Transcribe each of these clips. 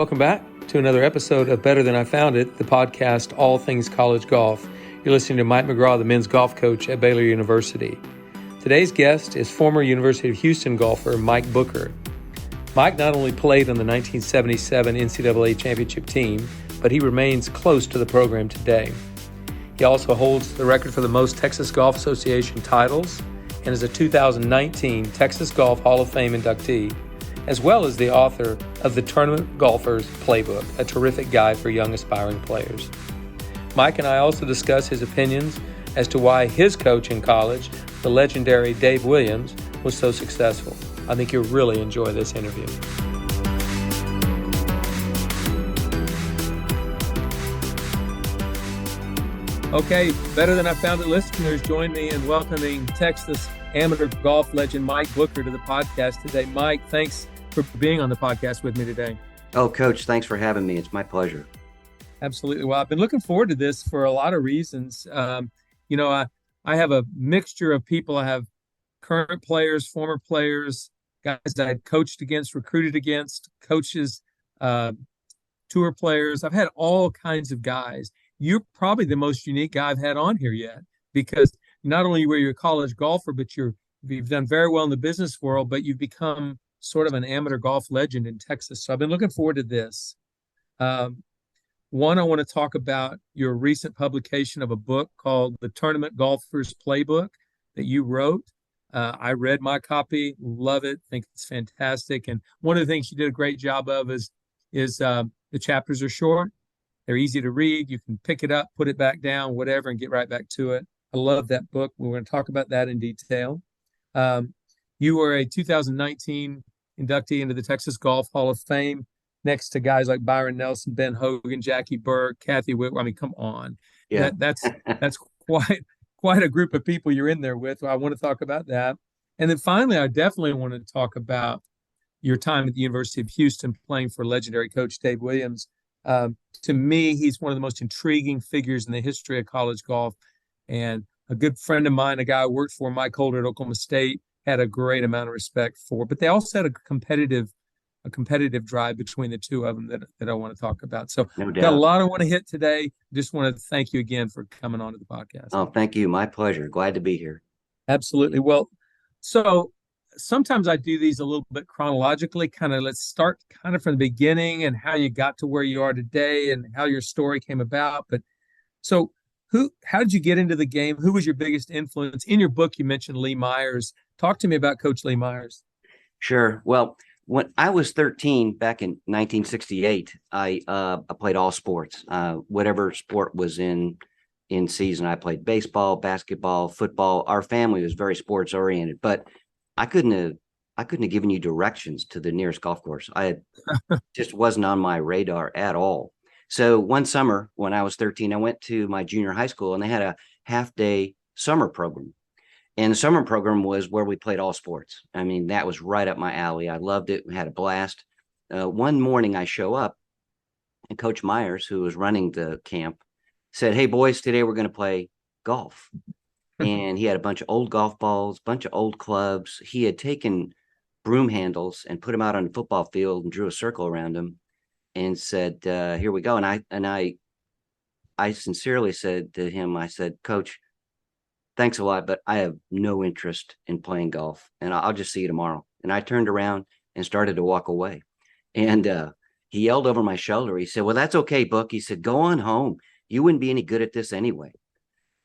Welcome back to another episode of Better Than I Found It, the podcast All Things College Golf. You're listening to Mike McGraw, the men's golf coach at Baylor University. Today's guest is former University of Houston golfer Mike Booker. Mike not only played on the 1977 NCAA championship team, but he remains close to the program today. He also holds the record for the most Texas Golf Association titles and is a 2019 Texas Golf Hall of Fame inductee, as well as the author of the Tournament Golfer's Playbook, a terrific guide for young aspiring players. Mike and I also discuss his opinions as to why his coach in college, the legendary Dave Williams, was so successful. I think you'll really enjoy this interview. Okay, Better Than I Found It listeners, join me in welcoming Texas amateur golf legend Mike Booker to the podcast today. Mike, thanks for being on the podcast with me today. Oh, Coach, thanks for having me. It's my pleasure. Absolutely. Well, I've been looking forward to this for a lot of reasons. I have a mixture of people. I have current players, former players, guys that I'd coached against, recruited against, coaches, tour players. I've had all kinds of guys. You're probably the most unique guy I've had on here yet, because not only were you a college golfer, but you've done very well in the business world, but you've become sort of an amateur golf legend in Texas. So I've been looking forward to this. One, I want to talk about your recent publication of a book called The Tournament Golfer's Playbook that you wrote. I read my copy, love it, think it's fantastic. And one of the things you did a great job of is the chapters are short. They're easy to read. You can pick it up, put it back down, whatever, and get right back to it. I love that book. We're going to talk about that in detail. You were a 2019 inductee into the Texas Golf Hall of Fame, next to guys like Byron Nelson, Ben Hogan, Jackie Burke, Kathy Whitworth. I mean, come on. Yeah. That's quite a group of people you're in there with. I want to talk about that. And then finally, I definitely want to talk about your time at the University of Houston playing for legendary coach Dave Williams. To me, he's one of the most intriguing figures in the history of college golf. And a good friend of mine, a guy I worked for, Mike Holder at Oklahoma State, had a great amount of respect for. But they also had a competitive drive between the two of them that I want to talk about. So No doubt. Got a lot I want to hit today. Just want to thank you again for coming on to the podcast. Oh, thank you. My pleasure. Glad to be here. Absolutely. Well, so sometimes I do these a little bit chronologically, let's start from the beginning and how you got to where you are today and how your story came about. But so how did you get into the game? Who was your biggest influence? In your book, you mentioned Lee Myers. Talk to me about Coach Lee Myers. Sure. Well, when I was 13 back in 1968, I played all sports. Whatever sport was in season, I played baseball, basketball, football. Our family was very sports oriented, but I couldn't have given you directions to the nearest golf course. Just wasn't on my radar at all. So one summer when I was 13, I went to my junior high school and they had a half-day summer program. And the summer program was where we played all sports. I mean, that was right up my alley. I loved it. We had a blast. One morning I show up and Coach Myers, who was running the camp, said, "Hey, boys, today we're going to play golf." And he had a bunch of old golf balls, a bunch of old clubs. He had taken broom handles and put them out on the football field and drew a circle around them and said, "Here we go." And I sincerely said to him, I said, "Coach, thanks a lot, but I have no interest in playing golf, and I'll just see you tomorrow." And I turned around and started to walk away. And he yelled over my shoulder. He said, "Well, that's okay, Book." He said, "Go on home. You wouldn't be any good at this anyway."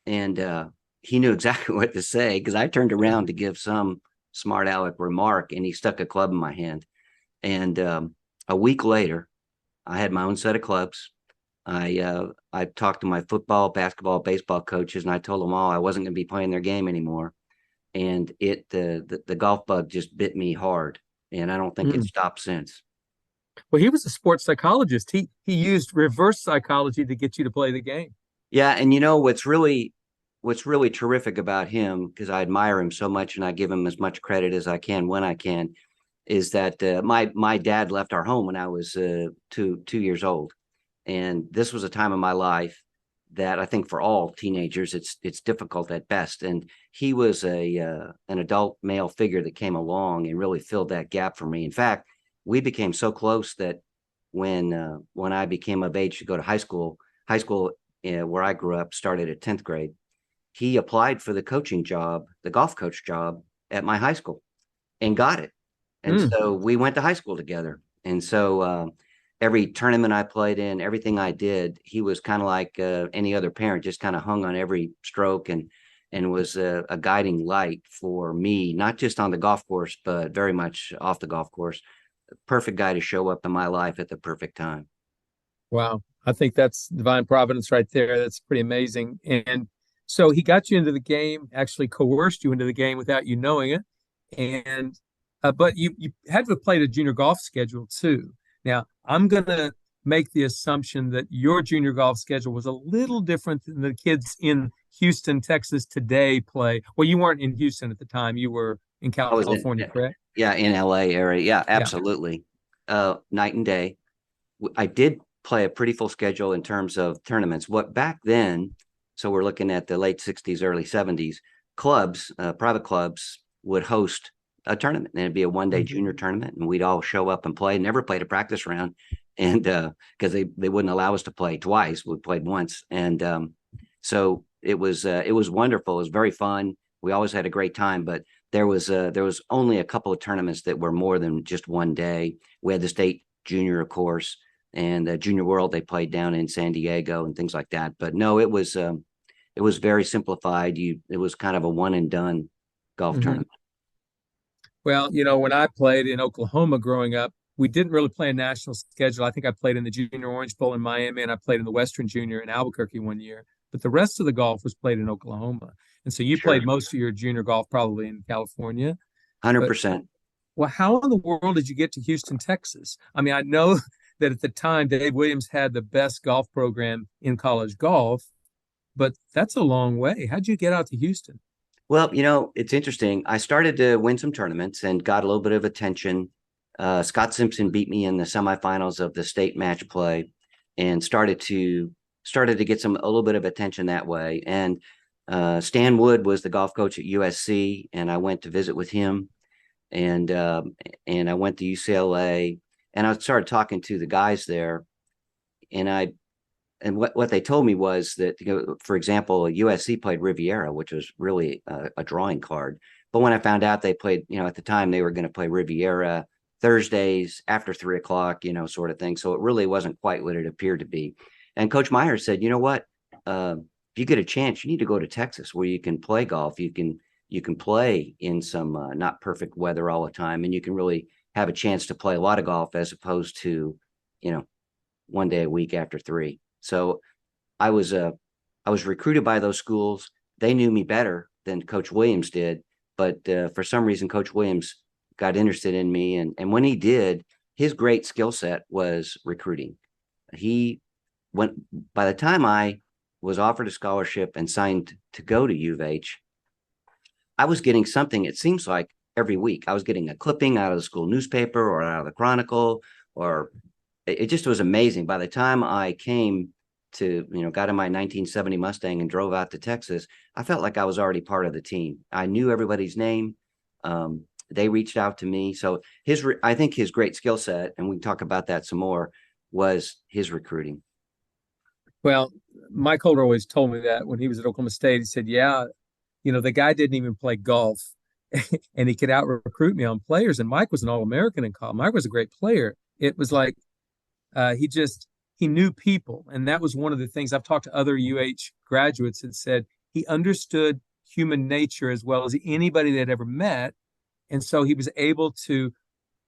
And he knew exactly what to say, because I turned around to give some smart aleck remark, and he stuck a club in my hand. And a week later, I had my own set of clubs. I talked to my football, basketball, baseball coaches, and I told them all I wasn't going to be playing their game anymore. And the golf bug just bit me hard, and I don't think it stopped since. Well, he was a sports psychologist. He used reverse psychology to get you to play the game. Yeah, and you know what's really terrific about him, because I admire him so much and I give him as much credit as I can when I can, is that my dad left our home when I was 2 years old. And this was a time in my life that I think for all teenagers, it's difficult at best. And he was an adult male figure that came along and really filled that gap for me. In fact, we became so close that when I became of age to go to high school. High school where I grew up started at 10th grade. He applied for the coaching job, the golf coach job at my high school, and got it. And Mm. so we went to high school together. And so every tournament I played in, everything I did, he was kind of like any other parent, just kind of hung on every stroke and was a guiding light for me, not just on the golf course, but very much off the golf course. Perfect guy to show up in my life at the perfect time. Wow. I think that's divine providence right there. That's pretty amazing. And so he got you into the game, actually coerced you into the game without you knowing it. And but you had to play the junior golf schedule too. Now, I'm gonna make the assumption that your junior golf schedule was a little different than the kids in Houston, Texas today play. Well, you weren't in Houston at the time. You were in I was in, California, correct? yeah, in LA area. Yeah, Yeah. absolutely. Night and day. I did play a pretty full schedule in terms of tournaments. What back then, so we're looking at the late 60s, early 70s, clubs, private clubs would host a tournament, and it'd be a one-day junior tournament, and we'd all show up and play. Never played a practice round, and because they wouldn't allow us to play twice. We played once, and so it was wonderful. It was very fun. We always had a great time, but there was only a couple of tournaments that were more than just one day. We had the state junior, of course, and Junior World they played down in San Diego and things like that. But no, it was very simplified. It was kind of a one and done golf Mhm. tournament. Well, when I played in Oklahoma growing up, we didn't really play a national schedule. I think I played in the Junior Orange Bowl in Miami, and I played in the Western Junior in Albuquerque one year. But the rest of the golf was played in Oklahoma. And so you Sure, played most of your junior golf probably in California. one hundred But percent. well, how in the world did you get to Houston, Texas? I mean, I know that at the time Dave Williams had the best golf program in college golf, but that's a long way. How'd you get out to Houston? Well, it's interesting. I started to win some tournaments and got a little bit of attention. Scott Simpson beat me in the semifinals of the state match play, and started to get a little bit of attention that way. And Stan Wood was the golf coach at USC, and I went to visit with him, and I went to UCLA, and I started talking to the guys there, and what they told me was that, for example, USC played Riviera, which was really a drawing card. But when I found out they played, at the time they were going to play Riviera Thursdays after 3 o'clock, sort of thing. So it really wasn't quite what it appeared to be. And Coach Meyer said, you know what? If you get a chance, you need to go to Texas where you can play golf. You can play in some not perfect weather all the time, and you can really have a chance to play a lot of golf as opposed to, you know, one day a week after three. So I was recruited by those schools. They knew me better than Coach Williams did, but for some reason, Coach Williams got interested in me, and when he did, his great skill set was recruiting. He went By the time I was offered a scholarship and signed to go to U of H, I was getting something. It seems like every week I was getting a clipping out of the school newspaper or out of the Chronicle, or it just was amazing. By the time I came to, got in my 1970 Mustang and drove out to Texas, I felt like I was already part of the team. I knew everybody's name. They reached out to me. So I think his great skill set, and we can talk about that some more, was his recruiting. Well, Mike Holder always told me that when he was at Oklahoma State. He said, "Yeah, the guy didn't even play golf, and he could out recruit me on players." And Mike was an All-American in college. Mike was a great player. It was like he knew people, and that was one of the things I've talked to other UH graduates that said he understood human nature as well as anybody they'd ever met, and so he was able to,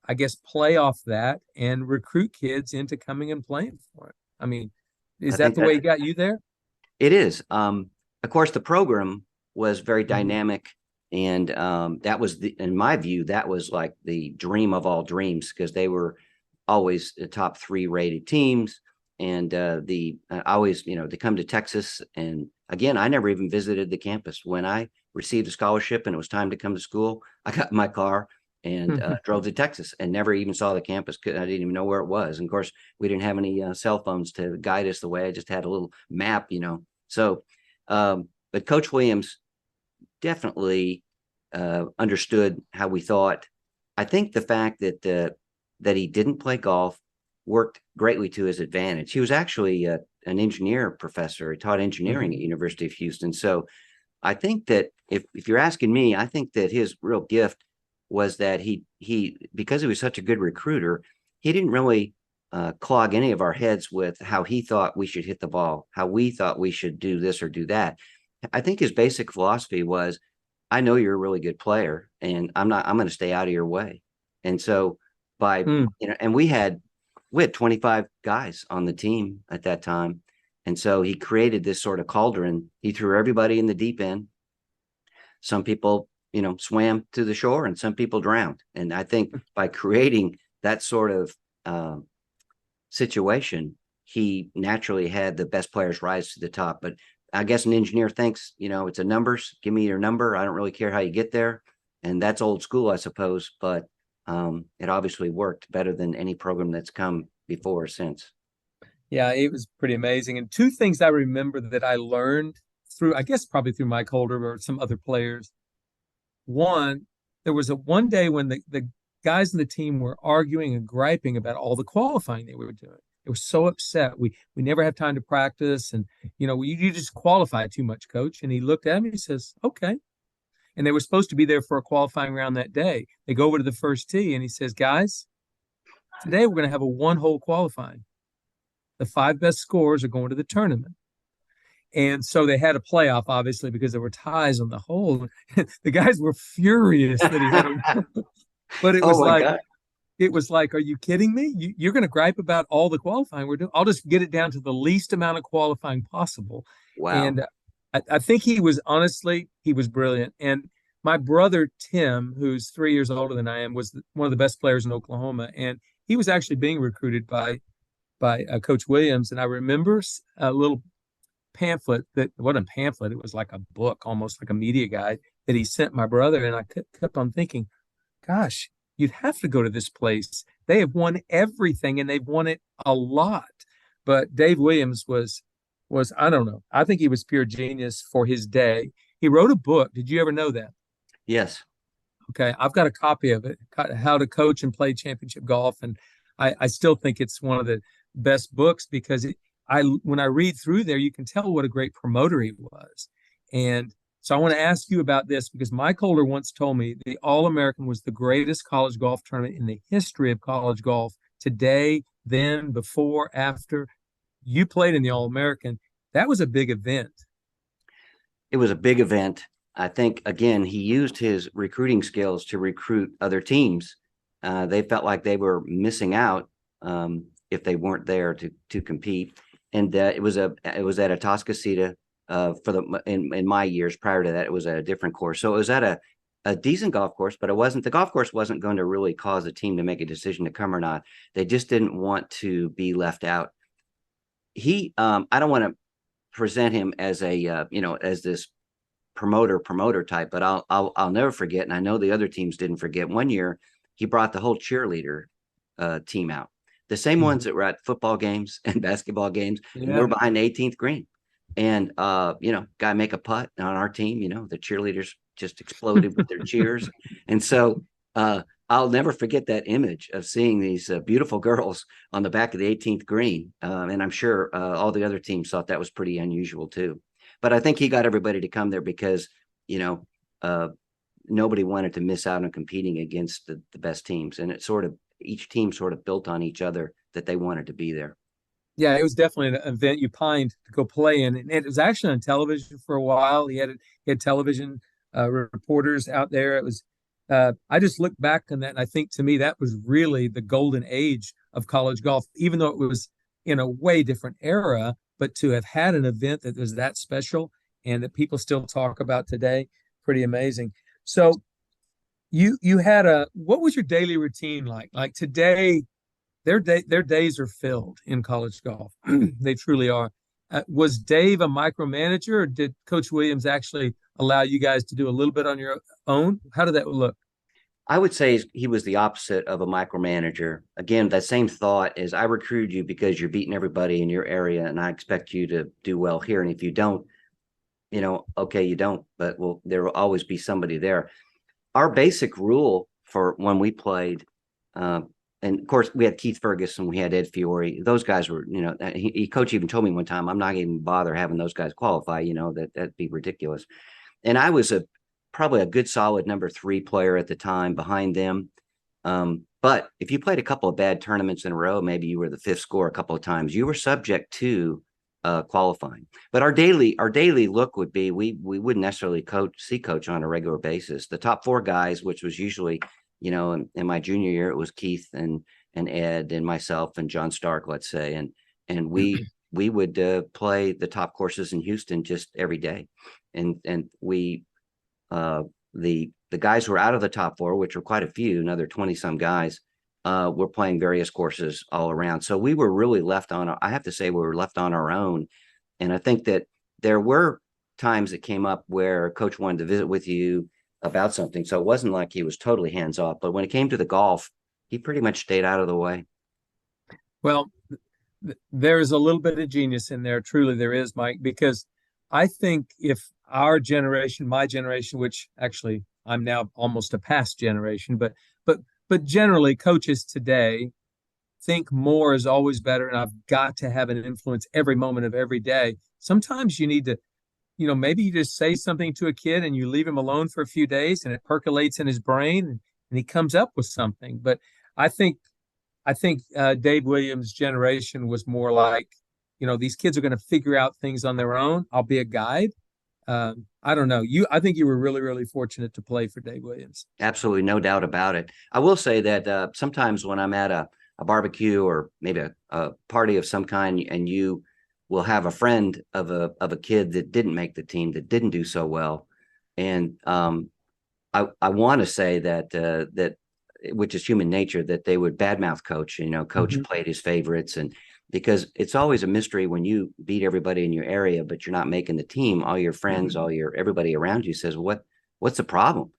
I guess, play off that and recruit kids into coming and playing for him. I mean, I is that think the way that he got you there? it is. Of course, the program was very Mm-hmm. dynamic, and that was in my view, that was like the dream of all dreams, because they were always the top three rated teams, and always, they come to Texas. And again, I never even visited the campus. When I received a scholarship and it was time to come to school, I got in my car and drove to Texas and never even saw the campus. I didn't even know where it was. And of course, we didn't have any cell phones to guide us the way. I just had a little map, So, but Coach Williams definitely understood how we thought. I think the fact that he didn't play golf worked greatly to his advantage. He was actually an engineer professor. He taught engineering at University of Houston. So I think that if you're asking me, I think that his real gift was that he because he was such a good recruiter, he didn't really clog any of our heads with how he thought we should hit the ball, how we thought we should do this or do that. I think his basic philosophy was, I know you're a really good player, and I'm going to stay out of your way. And so and we had 25 guys on the team at that time. And so he created this sort of cauldron. He threw everybody in the deep end. Some people, swam to the shore, and some people drowned. And I think by creating that sort of situation, he naturally had the best players rise to the top. But I guess an engineer thinks, it's a numbers. Give me your number. I don't really care how you get there. And that's old school, I suppose. But it obviously worked better than any program that's come before or since. Yeah, it was pretty amazing. And two things I remember that I learned through, I guess probably through Mike Holder or some other players. One, there was one day when the guys in the team were arguing and griping about all the qualifying they were doing. They were so upset. We never have time to practice, and you just qualify too much, coach. And he looked at me and he says, okay. And they were supposed to be there for a qualifying round that day. They go over to the first tee and he says, guys, today we're going to have a one-hole qualifying. The 5 best scorers are going to the tournament. And so they had a playoff, obviously, because there were ties on the hole. The guys were furious that he had a but it was like, are you kidding me? You're going to gripe about all the qualifying we're doing. I'll just get it down to the least amount of qualifying possible. Wow. And I think he was brilliant. And my brother, Tim, who's 3 years older than I am, was one of the best players in Oklahoma. And he was actually being recruited by Coach Williams. And I remember a little pamphlet it wasn't a pamphlet. It was like a book, almost like a media guide that he sent my brother. And I kept on thinking, gosh, you'd have to go to this place. They have won everything and they've won it a lot. But Dave Williams was, I don't know. I think he was pure genius for his day. He wrote a book. Did you ever know that? Yes. Okay. I've got a copy of it, How to Coach and Play Championship Golf. And I still think it's one of the best books because when I read through there, you can tell what a great promoter he was. And so I want to ask you about this because Mike Holder once told me the All-American was the greatest college golf tournament in the history of college golf. Today, then, before, after. You played in the All-American. That was a big event. It was a big event. I think, again, he used his recruiting skills to recruit other teams. They felt like they were missing out if they weren't there to compete. And it was at Atascocita in my years. Prior to that, it was at a different course. So it was at a decent golf course, but the golf course wasn't going to really cause a team to make a decision to come or not. They just didn't want to be left out. I don't want to present him as as this promoter type, but I'll never forget. And I know the other teams didn't forget. One year he brought the whole cheerleader team out. The same ones that were at football games and basketball games. Yeah. We're behind the 18th green. And, guy make a putt on our team, the cheerleaders just exploded with their cheers. And so I'll never forget that image of seeing these beautiful girls on the back of the 18th green. And I'm sure all the other teams thought that was pretty unusual too. But I think he got everybody to come there because, nobody wanted to miss out on competing against the best teams. And each team sort of built on each other that they wanted to be there. Yeah, it was definitely an event you pined to go play in. And it was actually on television for a while. He had television reporters out there. It was, I just look back on that. And I think to me, that was really the golden age of college golf, even though it was in a way different era, but to have had an event that was that special and that people still talk about today, pretty amazing. So you had what was your daily routine like? Like today, their days are filled in college golf. They truly are. Was Dave a micromanager, or did Coach Williams actually allow you guys to do a little bit on your own? How did that look? I would say he was the opposite of a micromanager. Again, that same thought is, I recruited you because you're beating everybody in your area, and I expect you to do well here. And if you don't, okay, you don't, but there will always be somebody there. Our basic rule for when we played, and of course we had Keith Ferguson, we had Ed Fiore. Those guys were, coach even told me one time, I'm not even bother having those guys qualify, that'd be ridiculous. And I was probably a good solid number 3 player at the time behind them. But if you played a couple of bad tournaments in a row, maybe you were the 5th score a couple of times, you were subject to qualifying. But our daily look would be, we wouldn't necessarily see coach on a regular basis. The top 4 guys, which was usually, in my junior year, it was Keith and Ed and myself and John Stark, let's say, and we would play the top courses in Houston just every day, and we the guys who were out of the top 4, which were quite a few, another 20 some guys, were playing various courses all around. So we were really I have to say, we were left on our own. And I think that there were times that came up where coach wanted to visit with you about something. So it wasn't like he was totally hands off, but when it came to the golf, he pretty much stayed out of the way. Well, there's a little bit of genius in there. Truly there is, Mike, because I think if our generation, my generation, which actually I'm now almost a past generation, but generally coaches today think more is always better, and I've got to have an influence every moment of every day. Sometimes you need to, maybe you just say something to a kid and you leave him alone for a few days and it percolates in his brain and he comes up with something. But I think Dave Williams' generation was more like, these kids are going to figure out things on their own. I'll be a guide. I don't know. I think you were really, really fortunate to play for Dave Williams. Absolutely, no doubt about it. I will say that sometimes when I'm at a barbecue or maybe a party of some kind, and you will have a friend of a kid that didn't make the team, that didn't do so well, and I want to say that which is human nature, that they would badmouth coach. Coach played his favorites, and because it's always a mystery when you beat everybody in your area, but you're not making the team. All your friends, everybody around you says, what's the problem?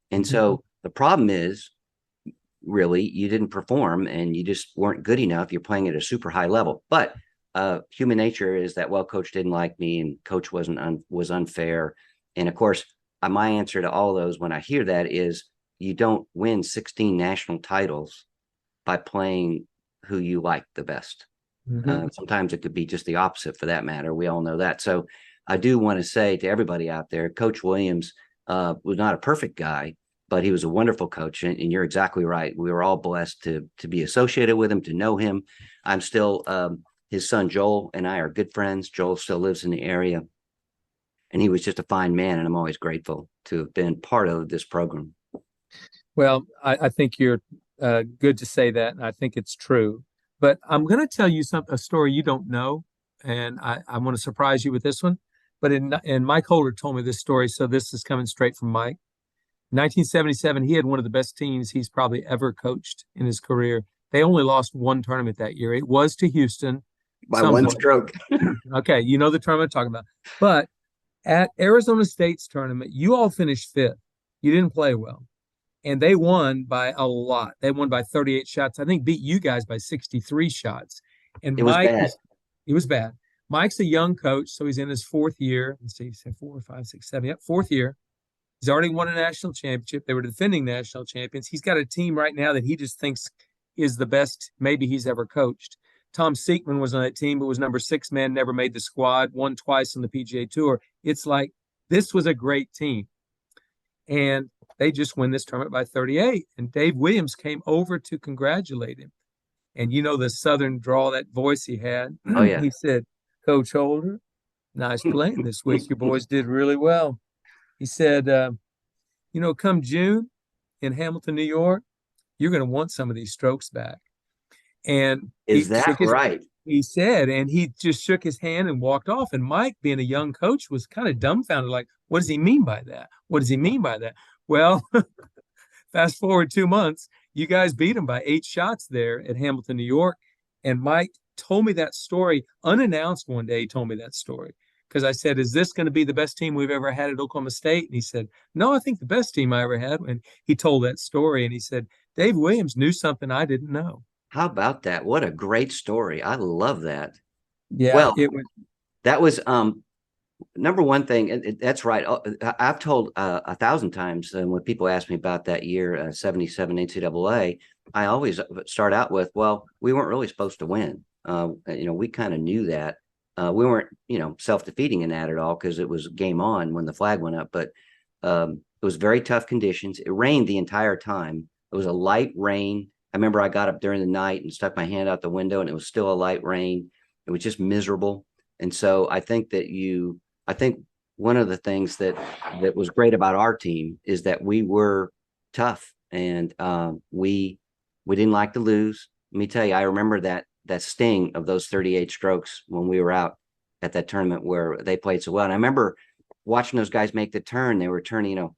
And so the problem is really you didn't perform and you just weren't good enough. You're playing at a super high level, but human nature is that, well, coach didn't like me and coach was unfair. And of course, my answer to all those when I hear that is, you don't win 16 national titles by playing who you like the best. Sometimes it could be just the opposite, for that matter. We all know that. So I do want to say to everybody out there, Coach Williams was not a perfect guy, but he was a wonderful coach. And you're exactly right. We were all blessed to be associated with him, to know him. I'm still, his son Joel and I are good friends. Joel still lives in the area. And he was just a fine man. And I'm always grateful to have been part of this program. Well, I think you're good to say that. And I think it's true. But I'm going to tell you a story you don't know, and I want to surprise you with this one. But and Mike Holder told me this story, so this is coming straight from Mike. In 1977, he had one of the best teams he's probably ever coached in his career. They only lost one tournament that year. It was to Houston. By one stroke. Okay, you know the tournament I'm talking about. But at Arizona State's tournament, you all finished 5th. You didn't play well. And they won by a lot. They won by 38 shots. I think beat you guys by 63 shots. And it was bad. It was bad. Mike's a young coach, so he's in his 4th year. Let's see, he said 4, 5, 6, 7. Yep, 4th year. He's already won a national championship. They were defending national champions. He's got a team right now that he just thinks is the best maybe he's ever coached. Tom Seekman was on that team, but was number 6 man, never made the squad, won twice on the PGA Tour. It's like, this was a great team. And they just win this tournament by 38. And Dave Williams came over to congratulate him. And the Southern drawl, that voice he had. Oh, yeah. He said, Coach Holder, nice playing this week. Your boys did really well. He said, come June in Hamilton, New York, you're going to want some of these strokes back. And is that right? He said, and he just shook his hand and walked off. And Mike, being a young coach, was kind of dumbfounded, like, what does he mean by that? What does he mean by that? Well, fast forward 2 months, you guys beat him by 8 shots there at Hamilton, New York. And Mike told me that story unannounced one day. He told me that story because I said, is this going to be the best team we've ever had at Oklahoma State? And he said, no, I think the best team I ever had. And he told that story. And he said, Dave Williams knew something I didn't know. How about that? What a great story. I love that. Yeah. Well, it was. That was Number one thing, and that's right. I've told 1,000 times, and when people ask me about that year, 77 NCAA, I always start out with, well, we weren't really supposed to win. We kind of knew that. We weren't, self-defeating in that at all because it was game on when the flag went up. But it was very tough conditions. It rained the entire time. It was a light rain. I remember I got up during the night and stuck my hand out the window, and it was still a light rain. It was just miserable. And so I think one of the things that was great about our team is that we were tough, and we didn't like to lose. Let me tell you, I remember that sting of those 38 strokes when we were out at that tournament where they played so well. And I remember watching those guys make the turn. They were turning,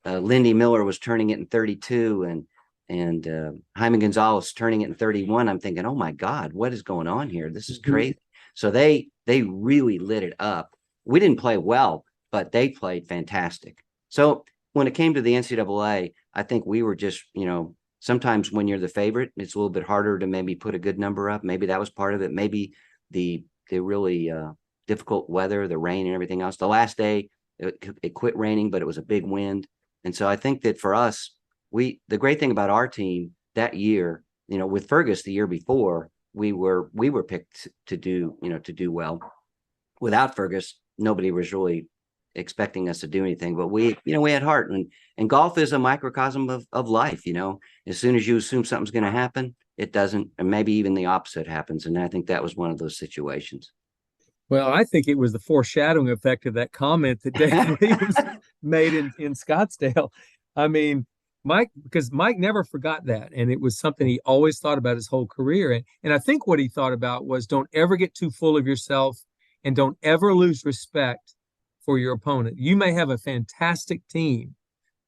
Lindy Miller was turning it in 32, and Jaime Gonzalez turning it in 31. I'm thinking, oh my God, what is going on here? This is crazy. So they really lit it up. We didn't play well, but they played fantastic. So when it came to the NCAA, I think we were just, sometimes when you're the favorite, it's a little bit harder to maybe put a good number up. Maybe that was part of it. Maybe the really difficult weather, the rain and everything else. The last day, it quit raining, but it was a big wind. And so I think that for us, the great thing about our team that year, with Fergus the year before, we were picked to do well. Without Fergus, nobody was really expecting us to do anything, but we had heart, and golf is a microcosm of life. As soon as you assume something's going to happen, it doesn't, and maybe even the opposite happens. And I think that was one of those situations. Well, I think it was the foreshadowing effect of that comment that Dave Williams made in Scottsdale. I mean, because Mike never forgot that. And it was something he always thought about his whole career. And I think what he thought about was don't ever get too full of yourself and don't ever lose respect for your opponent. You may have a fantastic team,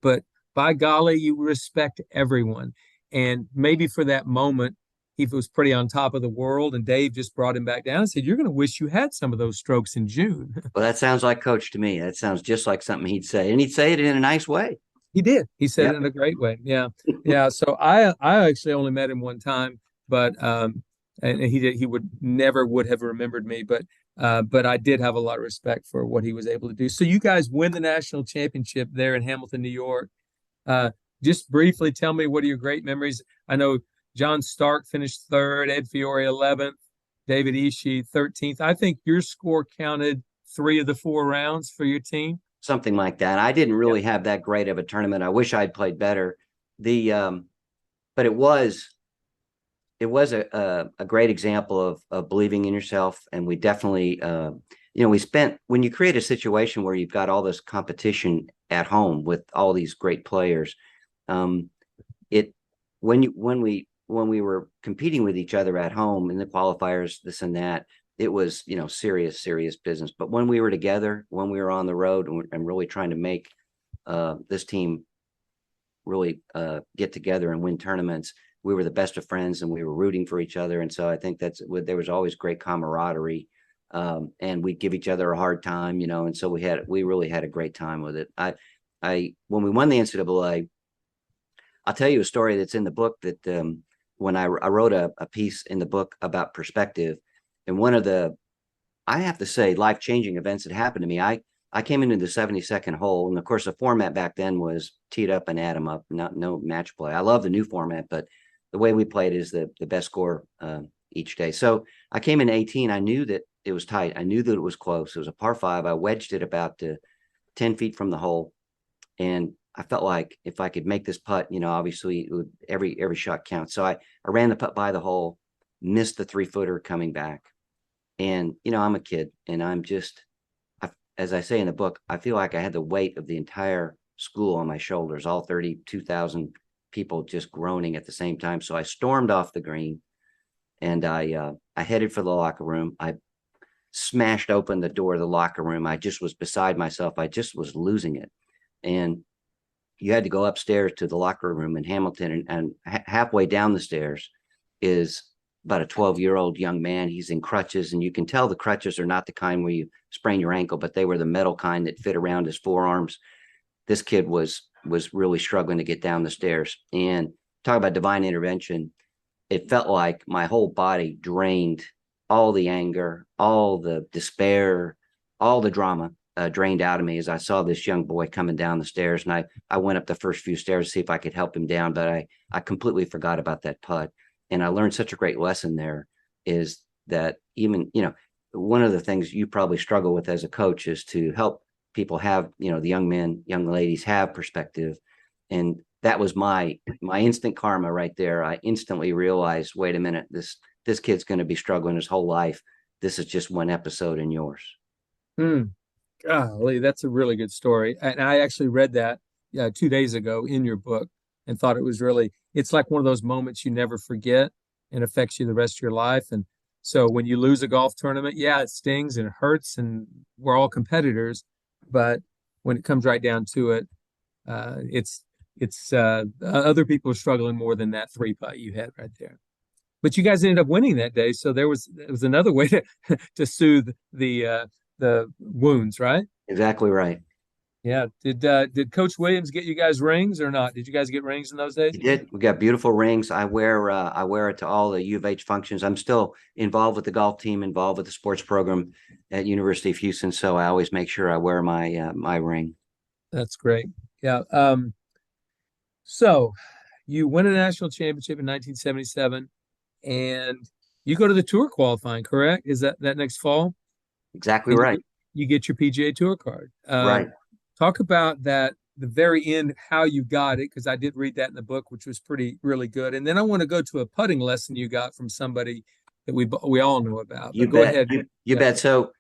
but by golly, you respect everyone. And maybe for that moment, he was pretty on top of the world, and Dave just brought him back down and said, "You're going to wish you had some of those strokes in June." Well, that sounds like Coach to me. That sounds just like something he'd say, and he'd say it in a nice way. He did. He said Yep. it in a great way. Yeah, yeah. So I actually only met him one time, but and he would have remembered me, but I did have a lot of respect for what he was able to do. So you guys win the national championship there in Hamilton, New York. Just briefly tell me, what are your great memories? I know John Stark finished third, Ed Fiore 11th, David Ishii 13th. I think your score counted 3 of the 4 rounds for your team. Something like that. I didn't really have that great of a tournament. I wish I'd played better. But it was a great example of believing in yourself. And we definitely, when you create a situation where you've got all this competition at home with all these great players, when we were competing with each other at home in the qualifiers, this and that, it was, serious business. But when we were together, when we were on the road and really trying to make this team really get together and win tournaments, we were the best of friends and we were rooting for each other. And so I think there was always great camaraderie, and we'd give each other a hard time, and so we really had a great time with it. When we won the NCAA, I'll tell you a story that's in the book that when I wrote a piece in the book about perspective, and one of the, I have to say, life-changing events that happened to me, I came into the 72nd hole, and of course the format back then was teed up and add 'em up, no match play. I love the new format, but the way we played is the best score each day. So I came in 18. I knew that it was tight. I knew that it was close. It was a par 5. I wedged it about 10 feet from the hole, and I felt like if I could make this putt, obviously every shot counts. So I ran the putt by the hole, missed the 3-footer coming back. And, I'm a kid, and as I say in the book, I feel like I had the weight of the entire school on my shoulders, all 32,000 people just groaning at the same time. So I stormed off the green, and I headed for the locker room. I smashed open the door of the locker room. I just was beside myself. I just was losing it. And you had to go upstairs to the locker room in Hamilton, and halfway down the stairs is about a 12-year-old young man. He's in crutches, and you can tell the crutches are not the kind where you sprain your ankle, but they were the metal kind that fit around his forearms. This kid was really struggling to get down the stairs. And talk about divine intervention. It felt like my whole body drained all the anger, all the despair, all the drama. drained out of me as I saw this young boy coming down the stairs, and I went up the first few stairs to see if I could help him down, but I completely forgot about that putt. And I learned such a great lesson there, is that even, one of the things you probably struggle with as a coach is to help people have, the young men, young ladies have perspective. And that was my instant karma right there. I instantly realized, wait a minute, this kid's going to be struggling his whole life. This is just one episode in yours. Hmm. Golly, that's a really good story. And I actually read that 2 days ago in your book and thought it was really, it's like one of those moments you never forget and affects you the rest of your life. And so when you lose a golf tournament, yeah, it stings and it hurts, and we're all competitors. But when it comes right down to it, it's other people are struggling more than that three putt you had right there. But you guys ended up winning that day, so it was another way to to soothe the wounds, right? Exactly right. Yeah. Did Coach Williams get you guys rings or not? Did you guys get rings in those days? We did. We got beautiful rings. I wear it to all the U of H functions. I'm still involved with the golf team, involved with the sports program at University of Houston, so I always make sure I wear my ring. That's great. Yeah. So you win a national championship in 1977, and you go to the tour qualifying, correct? Is that next fall? Exactly And right. you get your PGA Tour card. Right. Talk about that, the very end, how you got it, because I did read that in the book, which was really good. And then I want to go to a putting lesson you got from somebody that we all know about. You But go bet. ahead. You Yeah. bet. So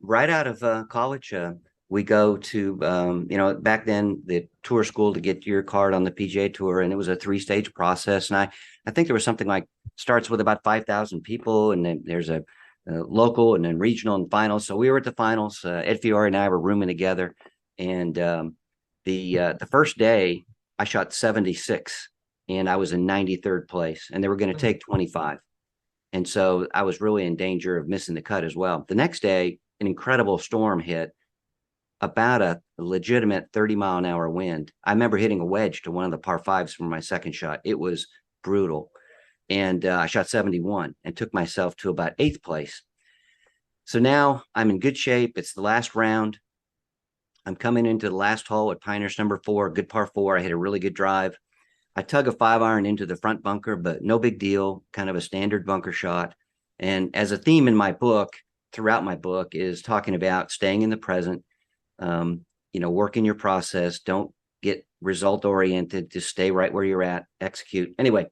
right out of college, we go to back then the tour school to get your card on the PGA Tour, and it was a 3-stage process. And I think there was something like, starts with about 5,000 people, and then there's a local and then regional and finals. So we were at the finals. Ed Fiore and I were rooming together, and the first day I shot 76, and I was in 93rd place, and they were going to take 25. And so I was really in danger of missing the cut as well. The next day, an incredible storm hit, about a legitimate 30-mile-an-hour wind. I remember hitting a wedge to one of the par fives for my second shot. It was brutal. And I shot 71 and took myself to about 8th place. So now I'm in good shape. It's the last round. I'm coming into the last hole at Pinehurst number 4, good par 4. I hit a really good drive. I tug a 5-iron into the front bunker, but no big deal, kind of a standard bunker shot. And as a theme in my book, throughout my book, is talking about staying in the present, working your process. Don't get result oriented. Just stay right where you're at, execute. Anyway,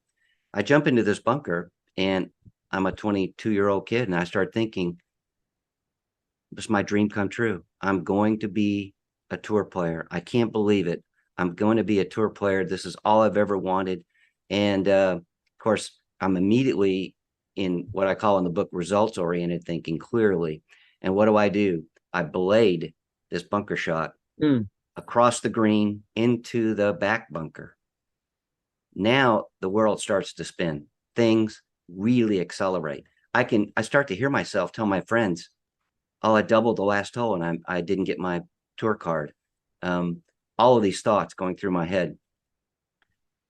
I jump into this bunker, and I'm a 22-year-old kid, and I start thinking, this is my dream come true. I'm going to be a tour player. I can't believe it. I'm going to be a tour player. This is all I've ever wanted. And of course, I'm immediately in what I call in the book results oriented thinking clearly. And what do? I blade this bunker shot across the green into the back bunker. Now the world starts to spin. Things really accelerate. I start to hear myself tell my friends, oh, I doubled the last hole and I didn't get my tour card. All of these thoughts going through my head.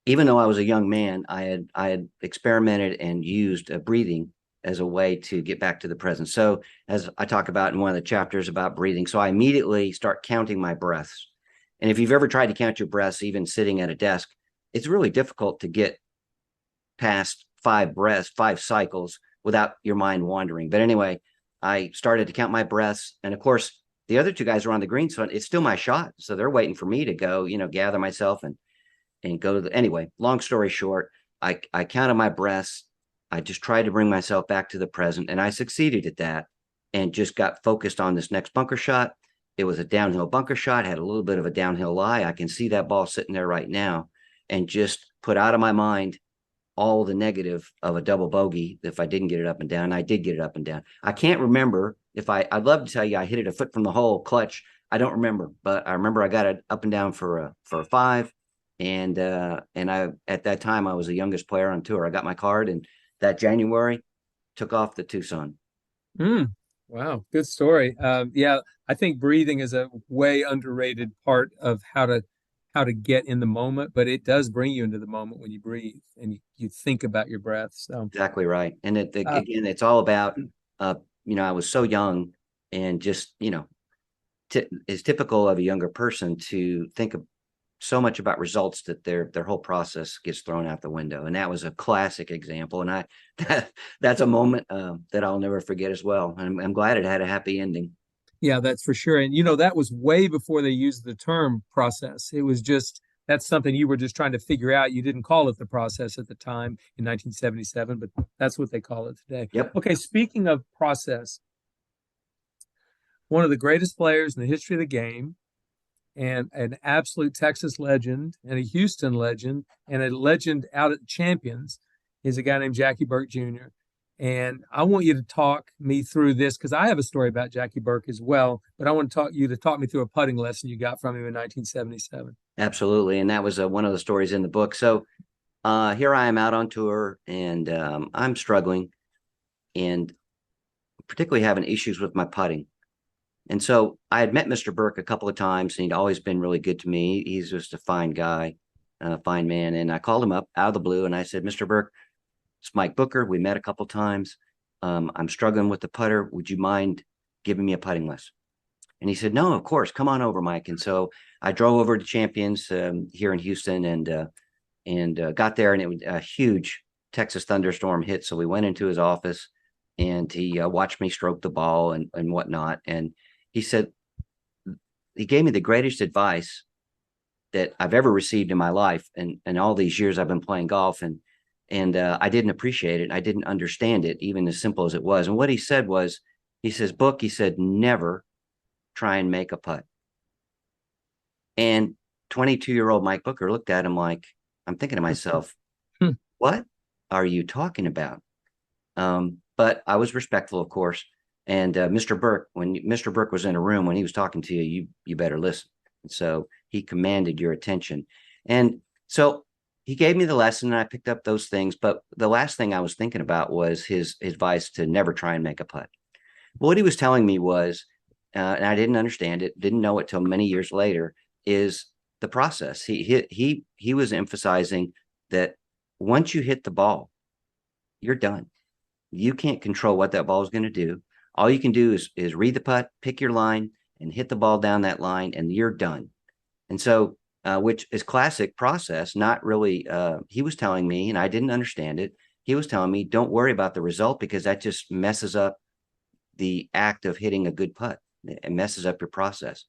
Even though I was a young man, I had experimented and used breathing as a way to get back to the present. So as I talk about in one of the chapters about breathing, so I immediately start counting my breaths. And if you've ever tried to count your breaths, even sitting at a desk, it's really difficult to get past 5 breaths, 5 cycles without your mind wandering. But anyway, I started to count my breaths. And of course, the other 2 guys are on the green, so it's still my shot. So they're waiting for me to go, gather myself and go to anyway, long story short, I counted my breaths. I just tried to bring myself back to the present, and I succeeded at that, and just got focused on this next bunker shot. It was a downhill bunker shot, had a little bit of a downhill lie. I can see that ball sitting there right now, and just put out of my mind all the negative of a double bogey if I didn't get it up and down. I did get it up and down. I can't remember if I'd love to tell you I hit it a foot from the hole clutch. I don't remember, but I remember I got it up and down for a 5. And I, at that time, I was the youngest player on tour. I got my card, and that January took off to Tucson. Wow, good story. Yeah, I think breathing is a way underrated part of how to get in the moment, but it does bring you into the moment when you breathe and you think about your breath. So Exactly right. And again, it's all about I was so young, and just is typical of a younger person to think of so much about results that their whole process gets thrown out the window. And that was a classic example. And that's a moment that I'll never forget as well. And I'm glad it had a happy ending. Yeah, that's for sure. And that was way before they used the term process. It was just that's something you were just trying to figure out. You didn't call it the process at the time in 1977, but that's what they call it today. Yep. Okay, speaking of process, one of the greatest players in the history of the game, and an absolute Texas legend and a Houston legend and a legend out at Champions is a guy named Jackie Burke Jr. And I want you to talk me through this because I have a story about Jackie Burke as well, but I want to talk me through a putting lesson you got from him in 1977. Absolutely. And that was one of the stories in the book. So here I am out on tour, and I'm struggling and particularly having issues with my putting. And so I had met Mr. Burke a couple of times, and he'd always been really good to me. He's just a fine guy, a fine man. And I called him up out of the blue, and I said, Mr. Burke, it's Mike Booker. We met a couple of times. I'm struggling with the putter. Would you mind giving me a putting lesson? And he said, no, of course. Come on over, Mike. And so I drove over to Champions here in Houston, and got there, and it was a huge Texas thunderstorm hit. So we went into his office, and he watched me stroke the ball and whatnot. And he said, he gave me the greatest advice that I've ever received in my life. And all these years I've been playing golf, and I didn't appreciate it. I didn't understand it, even as simple as it was. And what he said was, he says, Book, he said, never try and make a putt. And 22-year-old Mike Booker looked at him like, I'm thinking to myself, what are you talking about? But I was respectful, of course. And Mr. Burke, when Mr. Burke was in a room, when he was talking to you, you better listen. And so he commanded your attention. And so he gave me the lesson, and I picked up those things. But the last thing I was thinking about was his advice to never try and make a putt. What he was telling me was, and I didn't understand it, didn't know it till many years later, is the process. He was emphasizing that once you hit the ball, you're done. You can't control what that ball is going to do. All you can do is read the putt, pick your line, and hit the ball down that line, and you're done. And so, which is classic process, not really, he was telling me, and I didn't understand it, he was telling me, don't worry about the result, because that just messes up the act of hitting a good putt. It messes up your process.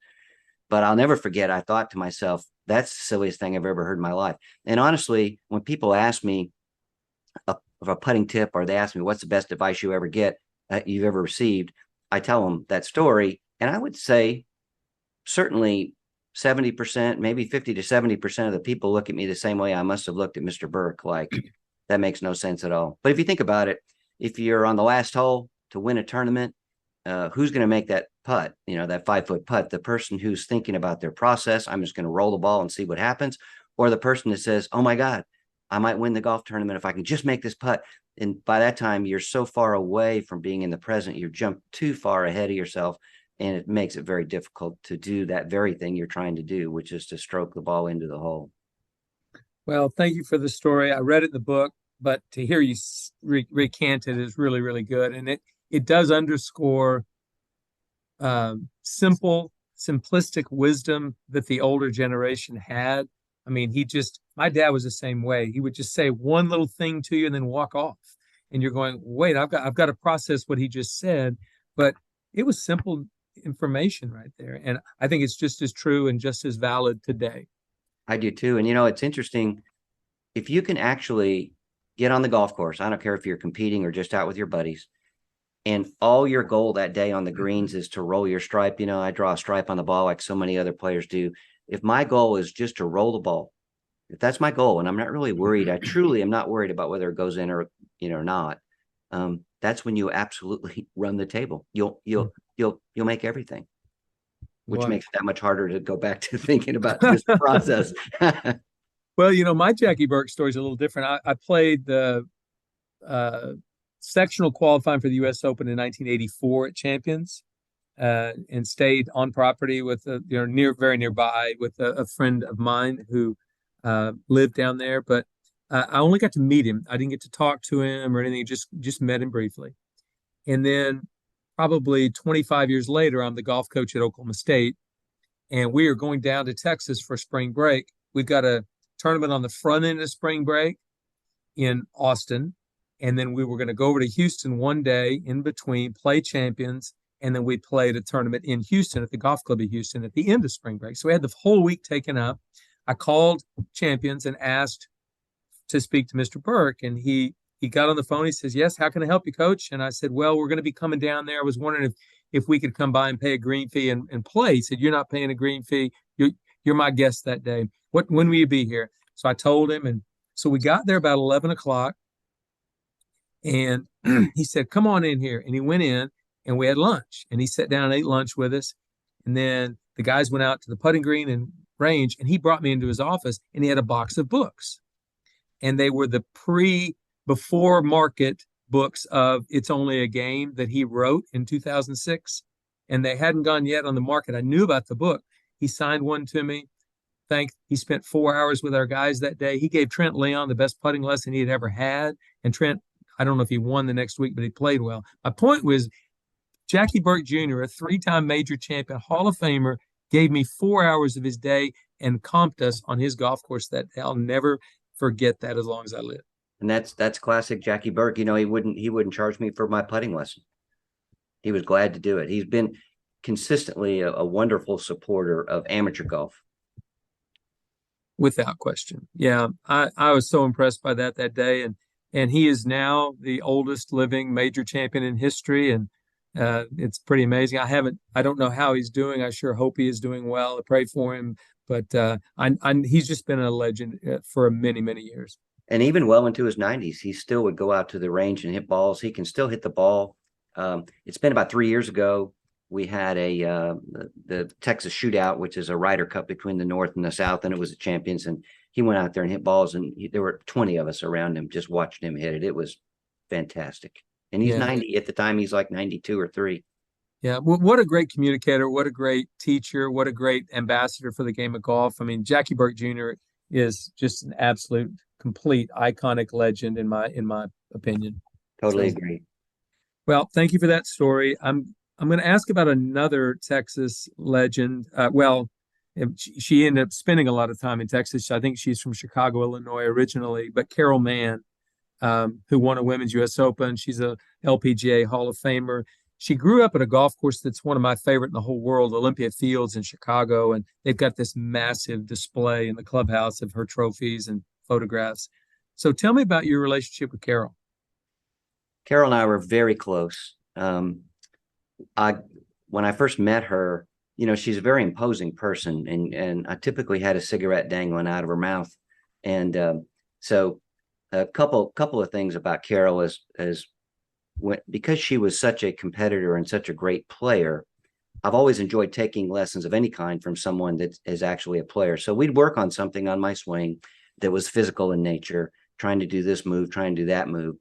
But I'll never forget, I thought to myself, that's the silliest thing I've ever heard in my life. And honestly, when people ask me of a putting tip, or they ask me, what's the best advice you've ever received, I tell them that story. And I would say certainly 70%, maybe 50 to 70% of the people look at me the same way I must have looked at Mr. Burke, like, that makes no sense at all. But if you think about it, if you're on the last hole to win a tournament, who's going to make that putt, that 5-foot putt? The person who's thinking about their process, I'm just going to roll the ball and see what happens, or the person that says, oh my God, I might win the golf tournament if I can just make this putt. And by that time, you're so far away from being in the present, you've jumped too far ahead of yourself, and it makes it very difficult to do that very thing you're trying to do, which is to stroke the ball into the hole. Well, thank you for the story. I read it in the book, but to hear you recant it is really, really good. And it does underscore simplistic wisdom that the older generation had. I mean, my dad was the same way. He would just say one little thing to you and then walk off. And you're going, wait, I've got to process what he just said. But it was simple information right there. And I think it's just as true and just as valid today. I do too. And it's interesting. If you can actually get on the golf course, I don't care if you're competing or just out with your buddies, and all your goal that day on the greens is to roll your stripe. I draw a stripe on the ball like so many other players do. If my goal is just to roll the ball, if that's my goal, and I'm not really worried, I truly am not worried about whether it goes in or not. That's when you absolutely run the table. You'll make everything, which makes it that much harder to go back to thinking about this process. Well, my Jackie Burke story is a little different. I played the sectional qualifying for the U.S. Open in 1984 at Champions, and stayed on property with very nearby with a friend of mine who lived down there. But I only got to meet him. I didn't get to talk to him or anything. Just met him briefly. And then probably 25 years later, I'm the golf coach at Oklahoma State, and we are going down to Texas for spring break. We've got a tournament on the front end of spring break in Austin, and then we were going to go over to Houston one day in between, play champions, and then we played a tournament in Houston at the Golf Club of Houston at the end of spring break. So we had the whole week taken up. I called champions and asked to speak to Mr. Burke, and he got on the phone. He says, "Yes, how can I help you, coach?" And I said, "Well, we're going to be coming down there. I was wondering if we could come by and pay a green fee and play." He said, "You're not paying a green fee. You're my guest that day. When will you be here?" So I told him, and so we got there about 11 o'clock, and he said, "Come on in here." And he went in, and we had lunch, and he sat down and ate lunch with us. And then the guys went out to the putting green and range, and he brought me into his office, and he had a box of books, and they were the before market books of It's Only a Game that he wrote in 2006, and they hadn't gone yet on the market. I knew about the book. He signed one to me. He spent 4 hours with our guys that day. He gave Trent Leon the best putting lesson he had ever had, and Trent, I don't know if he won the next week, but he played well. My point was, Jackie Burke Jr., a three-time major champion, Hall of Famer, gave me 4 hours of his day and comped us on his golf course that day. I'll never forget that as long as I live. And that's classic Jackie Burke. You know, he wouldn't charge me for my putting lesson. He was glad to do it. He's been consistently a wonderful supporter of amateur golf. Without question. Yeah, I was so impressed by that day. And he is now the oldest living major champion in history. And it's pretty amazing. I don't know how he's doing. I sure hope he is doing well. I pray for him. But he's just been a legend for many, many years. And even well into his 90s, he still would go out to the range and hit balls. He can still hit the ball. It's been about 3 years ago. We had the Texas Shootout, which is a Ryder Cup between the North and the South, and it was the champions. And he went out there and hit balls, and there were 20 of us around him just watching him hit it. It was fantastic. And he's 90 at the time. He's like 92 or 3. Yeah, what a great communicator, what a great teacher, what a great ambassador for the game of golf. I mean, Jackie Burke Jr. is just an absolute, complete, iconic legend in my opinion. Totally agree. Well, thank you for that story. I'm going to ask about another Texas legend. She ended up spending a lot of time in Texas. I think she's from Chicago, Illinois originally, but Carol Mann, who won a Women's U.S. Open. She's a LPGA Hall of Famer. She grew up at a golf course that's one of my favorite in the whole world, Olympia Fields in Chicago, and they've got this massive display in the clubhouse of her trophies and photographs. So tell me about your relationship with Carol. Carol and I were very close. When I first met her, you know, she's a very imposing person, and I typically had a cigarette dangling out of her mouth. And so a couple of things about Carol is because she was such a competitor and such a great player, I've always enjoyed taking lessons of any kind from someone that is actually a player. So we'd work on something on my swing that was physical in nature, trying to do this move, trying to do that move.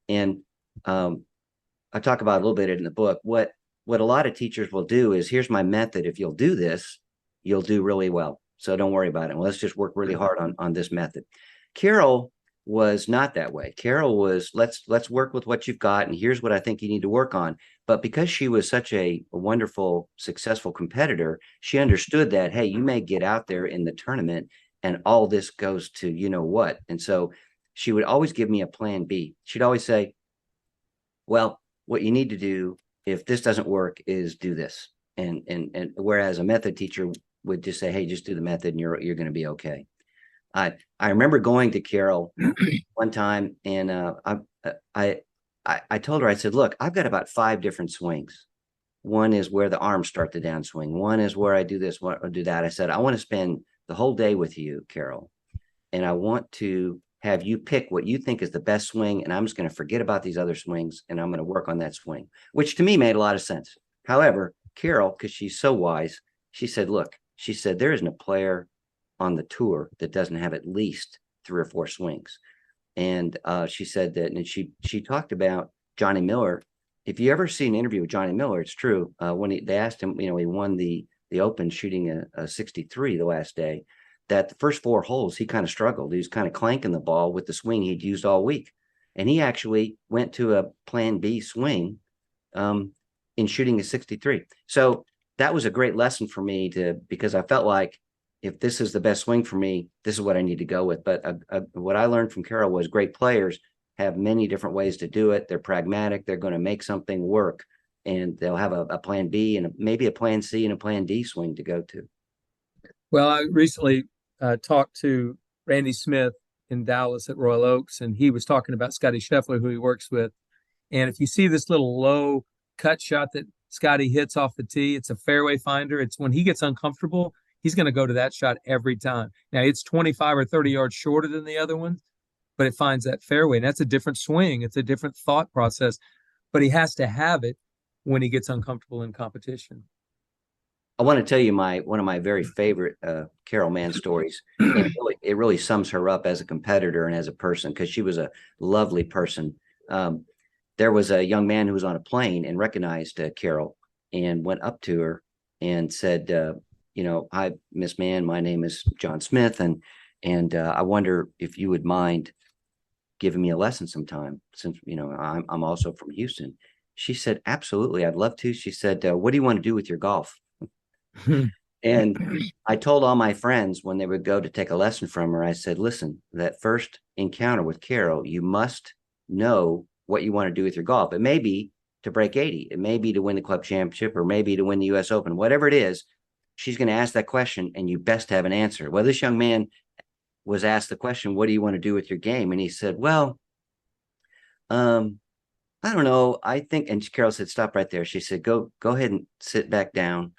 And I talk about a little bit in the book. What a lot of teachers will do is, here's my method. If you'll do this, you'll do really well. So don't worry about it. Well, let's just work really hard on this method. Carol was not that way. Carol was, let's work with what you've got, and here's what I think you need to work on. But because she was such a wonderful, successful competitor, she understood that, hey, you may get out there in the tournament and all this goes to you know what. And so she would always give me a plan B. She'd always say, well, what you need to do if this doesn't work is do this. And whereas a method teacher would just say, hey, just do the method and you're going to be okay. I remember going to Carol one time, and I told her, I said, look, I've got about 5 different swings. One is where the arms start the downswing. One is where I do this, or do that. I said, I want to spend the whole day with you, Carol, and I want to have you pick what you think is the best swing, and I'm just going to forget about these other swings, and I'm going to work on that swing, which to me made a lot of sense. However, Carol, because she's so wise, she said, look, there isn't a player on the tour that doesn't have at least 3 or 4 swings. And she said that, and she talked about Johnny Miller. If you ever see an interview with Johnny Miller, it's true. When they asked him, you know, he won the Open shooting a 63 the last day, that the first 4 holes, he kind of struggled. He was kind of clanking the ball with the swing he'd used all week. And he actually went to a plan B swing in shooting a 63. So that was a great lesson for me because I felt like if this is the best swing for me, this is what I need to go with. But what I learned from Carol was great players have many different ways to do it. They're pragmatic. They're going to make something work, and they'll have a plan B and maybe a plan C and a plan D swing to go to. Well, I recently talked to Randy Smith in Dallas at Royal Oaks, and he was talking about Scotty Scheffler, who he works with. And if you see this little low cut shot that Scotty hits off the tee, it's a fairway finder. It's when he gets uncomfortable, he's going to go to that shot every time. Now, it's 25 or 30 yards shorter than the other one, but it finds that fairway. And that's a different swing. It's a different thought process, but he has to have it when he gets uncomfortable in competition. I want to tell you one of my very favorite Carol Mann stories. And it really sums her up as a competitor and as a person, because she was a lovely person. There was a young man who was on a plane and recognized Carol and went up to her and said, "Hi, Miss Mann, my name is John Smith, and I wonder if you would mind giving me a lesson sometime, since I'm also from Houston." She said, "Absolutely, I'd love to." She said, "What do you want to do with your golf?" And I told all my friends when they would go to take a lesson from her, I said, "Listen, that first encounter with Carol, you must know what you want to do with your golf. It may be to break 80. It may be to win the club championship, or maybe to win the US Open, whatever it is. She's going to ask that question, and you best have an answer." Well, this young man was asked the question, "What do you want to do with your game?" And he said, "Well, I don't know. I think," and Carol said, "Stop right there." She said, go ahead and sit back down.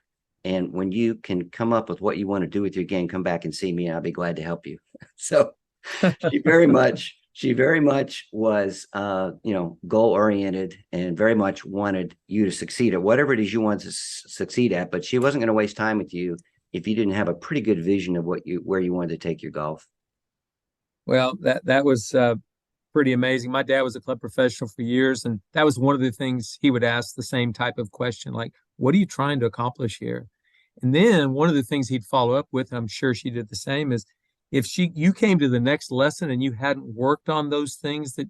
And when you can come up with what you want to do with your game, come back and see me, and I'll be glad to help you. So she very much was, goal oriented, and very much wanted you to succeed at whatever it is you want to succeed at. But she wasn't going to waste time with you if you didn't have a pretty good vision of where you wanted to take your golf. Well, that was pretty amazing. My dad was a club professional for years, and that was one of the things he would ask, the same type of question, like, "What are you trying to accomplish here?" And then one of the things he'd follow up with, and I'm sure she did the same, is if you came to the next lesson and you hadn't worked on those things that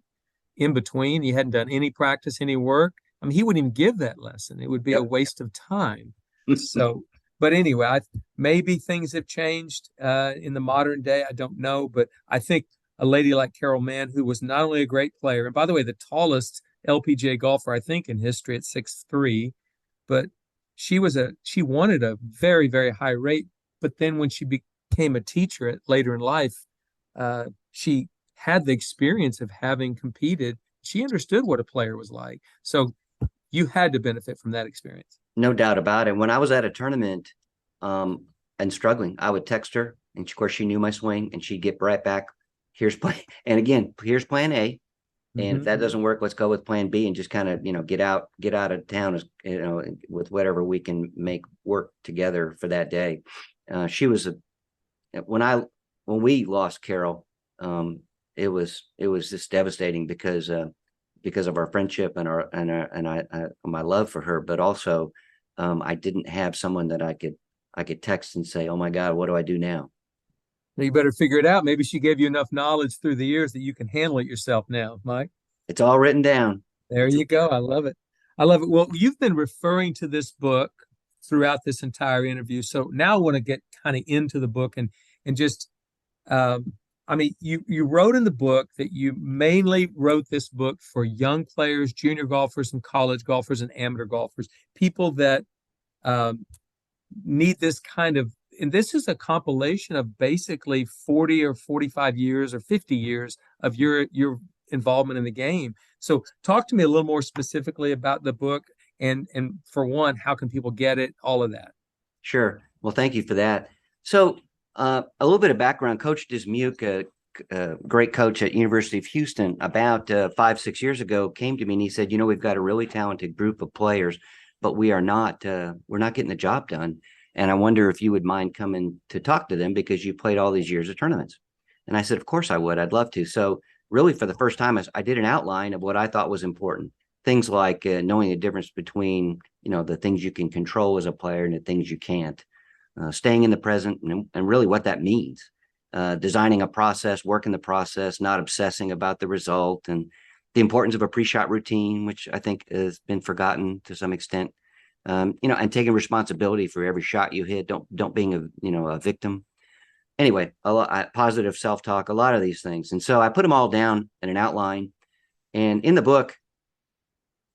in between, you hadn't done any practice, any work, I mean, he wouldn't even give that lesson. It would be a waste of time. So, but anyway, maybe things have changed in the modern day. I don't know, but I think a lady like Carol Mann, who was not only a great player, and by the way, the tallest LPGA golfer, I think, in history at 6'3", but she wanted a very, very high rate. But then when she became a teacher later in life, she had the experience of having competed. She understood what a player was like. So you had to benefit from that experience. No doubt about it. When I was at a tournament and struggling, I would text her, and of course she knew my swing, and she'd get right back. Here's plan. And again, here's plan A. And if that doesn't work, let's go with plan B and just kind of, get out of town, with whatever we can make work together for that day. She was when we lost Carol, it was just devastating because of our friendship and my love for her, but also I didn't have someone that I could text and say, "Oh my God, what do I do now?" You better figure it out. Maybe she gave you enough knowledge through the years that you can handle it yourself now, Mike. It's all written down. There you go. I love it. I love it. Well, you've been referring to this book throughout this entire interview. So now I want to get kind of into the book and just, you wrote in the book that you mainly wrote this book for young players, junior golfers, and college golfers, and amateur golfers, people that need this kind of. And this is a compilation of basically 40 or 45 years or 50 years of your involvement in the game. So talk to me a little more specifically about the book, and for one, how can people get it? All of that. Sure. Well, thank you for that. So a little bit of background. Coach Dismuke, a great coach at University of Houston, about 5-6 years ago, came to me and he said, "We've got a really talented group of players, but we're not getting the job done. And I wonder if you would mind coming to talk to them because you played all these years of tournaments." And I said, "Of course I would. I'd love to." So really, for the first time, I did an outline of what I thought was important. Things like knowing the difference between, the things you can control as a player and the things you can't. Staying in the present and really what that means. Designing a process, working the process, not obsessing about the result, and the importance of a pre-shot routine, which I think has been forgotten to some extent. And taking responsibility for every shot you hit. Don't being a victim. Anyway, positive self-talk, a lot of these things. And so I put them all down in an outline. And in the book,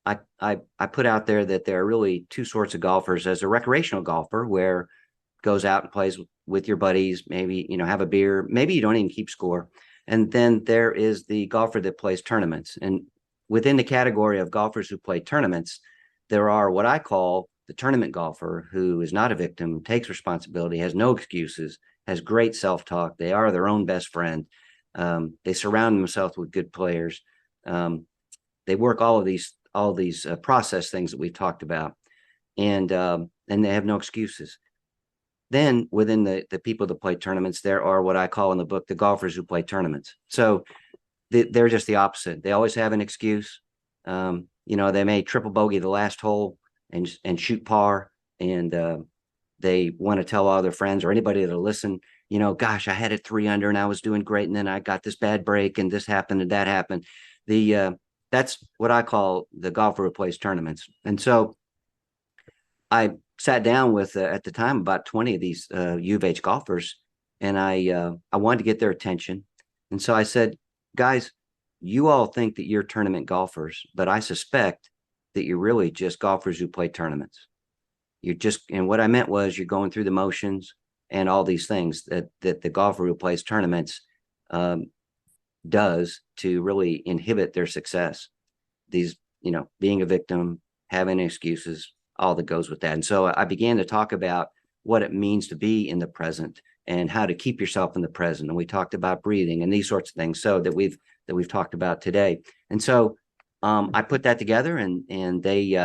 I put out there that there are really two sorts of golfers. As a recreational golfer, where goes out and plays with your buddies, maybe, have a beer, maybe you don't even keep score. And then there is the golfer that plays tournaments. And within the category of golfers who play tournaments, there are what I call the tournament golfer, who is not a victim, takes responsibility, has no excuses, has great self-talk. They are their own best friend. They surround themselves with good players. They work all of these process things that we've talked about, and they have no excuses. Then within the people that play tournaments, there are what I call in the book the golfers who play tournaments. So they're just the opposite. They always have an excuse. They may triple bogey the last hole and shoot par, and they want to tell all their friends or anybody that'll listen, gosh, I had it 3 under and I was doing great, and then I got this bad break and this happened and that happened. That's what I call the golfer who plays tournaments. And so I sat down with at the time about 20 of these U of H golfers, and I wanted to get their attention. And so I said, guys, you all think that you're tournament golfers, but I suspect that you're really just golfers who play tournaments. And what I meant was you're going through the motions and all these things that the golfer who plays tournaments does to really inhibit their success. These, being a victim, having excuses, all that goes with that. And so I began to talk about what it means to be in the present and how to keep yourself in the present. And we talked about breathing and these sorts of things, so that we've talked about today. And so I put that together, and they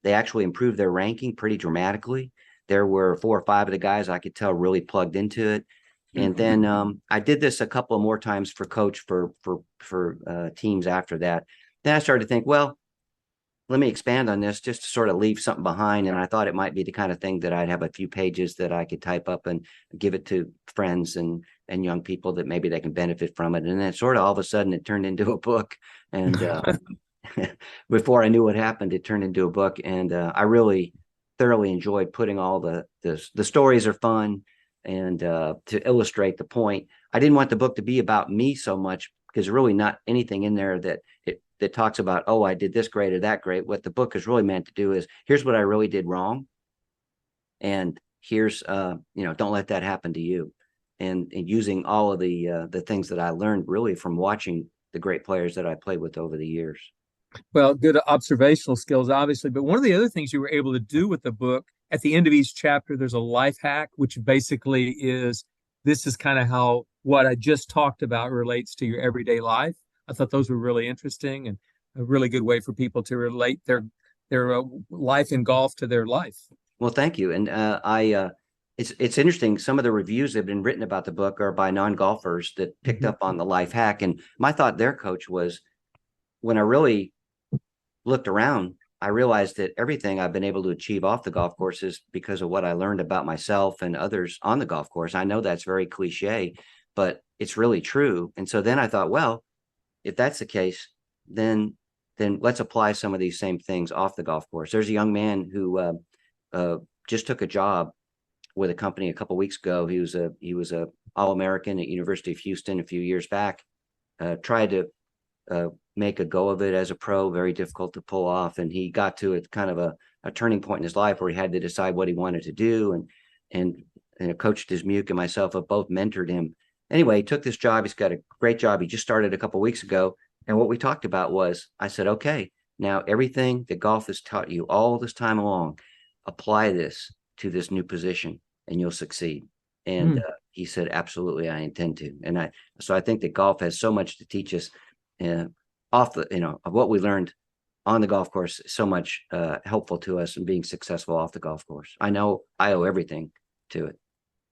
actually improved their ranking pretty dramatically. There were 4 or 5 of the guys I could tell really plugged into it. And then I did this a couple of more times for coach for teams after that. Then I started to think, well, let me expand on this just to sort of leave something behind. And I thought it might be the kind of thing that I'd have a few pages that I could type up and give it to friends and young people that maybe they can benefit from it. And then sort of all of a sudden it turned into a book. And before I knew what happened, it turned into a book. And I really thoroughly enjoyed putting all the stories are fun, and to illustrate the point. I didn't want the book to be about me so much, because there's really not anything in there that talks about, oh, I did this great or that great. What the book is really meant to do is, here's what I really did wrong, and here's don't let that happen to you. And using all of the things that I learned really from watching the great players that I played with over the years. Well, good observational skills, obviously. But one of the other things you were able to do with the book, at the end of each chapter, there's a life hack, which basically is, this is kind of how what I just talked about relates to your everyday life. I thought those were really interesting, and a really good way for people to relate their life in golf to their life. Well, thank you. And it's interesting. Some of the reviews that have been written about the book are by non-golfers that picked up on the life hack. And my thought there, Coach, was, when I really looked around, I realized that everything I've been able to achieve off the golf course is because of what I learned about myself and others on the golf course. I know that's very cliche, but it's really true. And so then I thought, well, if that's the case, then let's apply some of these same things off the golf course. There's a young man who just took a job with a company a couple of weeks ago. He was a All-American at University of Houston a few years back. Tried to make a go of it as a pro, very difficult to pull off. And he got to a kind of a turning point in his life where he had to decide what he wanted to do. And Coach Dismuke and myself have both mentored him. Anyway, he took this job. He's got a great job. He just started a couple of weeks ago. And what we talked about was, I said, okay, now everything that golf has taught you all this time along, apply this to this new position and you'll succeed. And he said, absolutely, I intend to. And so I think that golf has so much to teach us off of what we learned on the golf course, so much helpful to us in being successful off the golf course. I know I owe everything to it.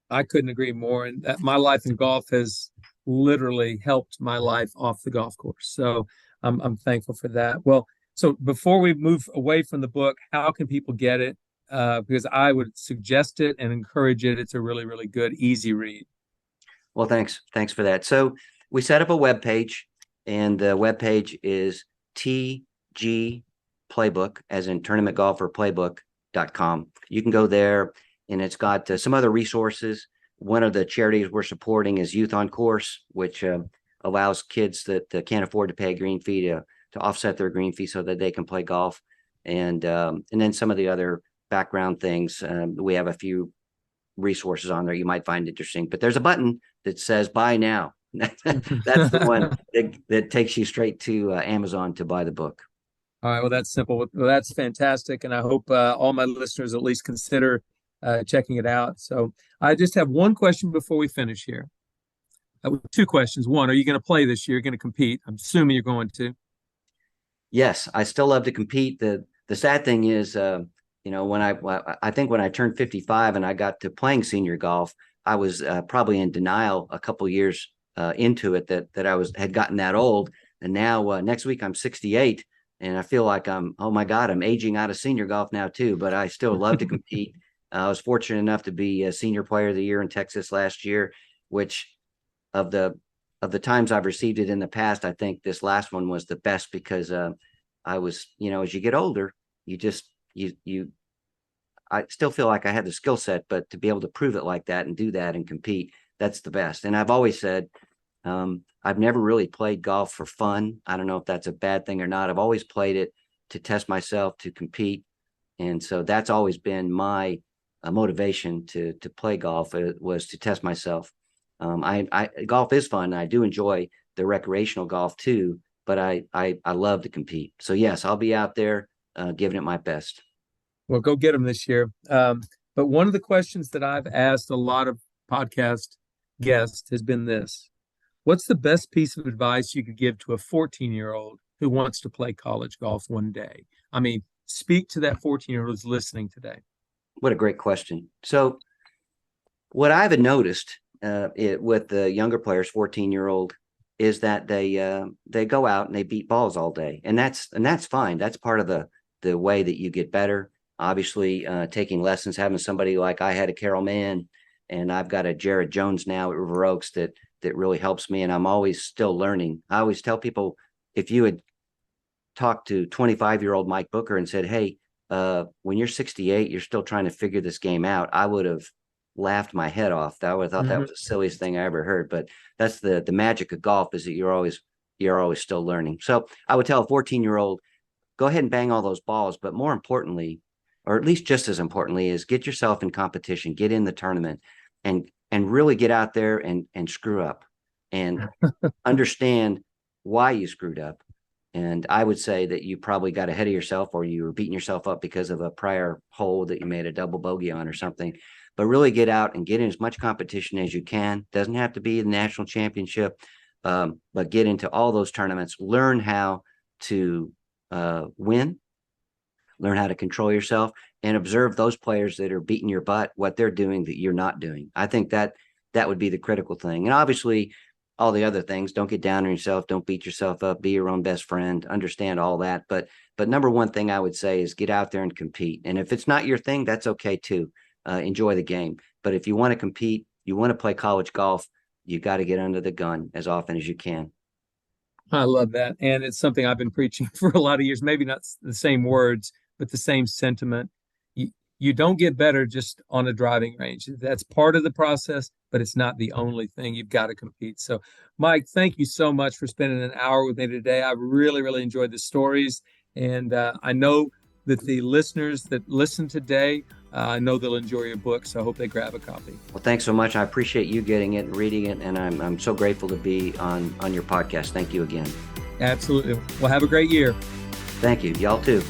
I couldn't agree more. And that my life in golf has literally helped my life off the golf course. So I'm thankful for that. Well, so before we move away from the book, how can people get it? Because I would suggest it and encourage it. It's a really, really good, easy read. Well, thanks for that. So we set up a web page, and the web page is TG Playbook, as in Tournament Golfer Playbook.com. You can go there, and it's got some other resources. One of the charities we're supporting is Youth on Course, which allows kids that can't afford to pay a green fee to offset their green fee so that they can play golf. And then some of the other background things. We have a few resources on there you might find interesting, but there's a button that says buy now. That's the one that takes you straight to Amazon to buy the book. All right, well, that's simple. Well, that's fantastic, and I hope all my listeners at least consider checking it out. So I just have one question before we finish here. Two questions. One, are you going to play this year? You're going to compete? I'm assuming you're going to. Yes, I still love to compete. The sad thing is, when I think when I turned 55 and I got to playing senior golf, I was probably in denial a couple years into it that I had gotten that old. And now next week I'm 68, and I feel like oh my God, I'm aging out of senior golf now too. But I still love to compete. I was fortunate enough to be a senior player of the year in Texas last year, which of the times I've received it in the past, I think this last one was the best because I was, as you get older, I still feel like I had the skill set, but to be able to prove it like that and do that and compete, that's the best. And I've always said, I've never really played golf for fun. I don't know if that's a bad thing or not. I've always played it to test myself, to compete. And so that's always been my motivation to play golf, was to test myself. Golf is fun. I do enjoy the recreational golf too, but I love to compete. So yes, I'll be out there giving it my best. Well, go get them this year. But one of the questions that I've asked a lot of podcast guests has been this: what's the best piece of advice you could give to a 14-year-old who wants to play college golf one day? I mean, speak to that 14-year-old who's listening today. What a great question. So what I've noticed with the younger players, 14-year-old, is that they go out and they beat balls all day. And that's fine. That's part of the way that you get better. Obviously, taking lessons, having somebody like I had a Carol Mann, and I've got a Jared Jones now at River Oaks that really helps me. And I'm always still learning. I always tell people, if you had talked to 25-year-old Mike Booker and said, hey, when you're 68, you're still trying to figure this game out, I would have laughed my head off. I would have thought that was the silliest thing I ever heard. But that's the magic of golf, is that you're always still learning. So I would tell a 14-year-old, go ahead and bang all those balls. But more importantly, or at least just as importantly, is get yourself in competition, get in the tournament, and really get out there and screw up and understand why you screwed up. And I would say that you probably got ahead of yourself, or you were beating yourself up because of a prior hole that you made a double bogey on or something. But really get out and get in as much competition as you can. Doesn't have to be the national championship, but get into all those tournaments. Learn how to win. Learn how to control yourself, and observe those players that are beating your butt, what they're doing that you're not doing. I think that would be the critical thing. And obviously, all the other things, don't get down on yourself, don't beat yourself up, be your own best friend, understand all that. But number one thing I would say is get out there and compete. And if it's not your thing, that's okay too. Enjoy the game. But if you want to compete, you want to play college golf, you got to get under the gun as often as you can. I love that. And it's something I've been preaching for a lot of years, maybe not the same words, but the same sentiment. You don't get better just on a driving range. That's part of the process, but it's not the only thing. You've got to compete. So, Mike, thank you so much for spending an hour with me today. I really, really enjoyed the stories. And I know that the listeners that listen today, I know they'll enjoy your book. So I hope they grab a copy. Well, thanks so much. I appreciate you getting it and reading it. And I'm so grateful to be on your podcast. Thank you again. Absolutely. Well, have a great year. Thank you. Y'all too.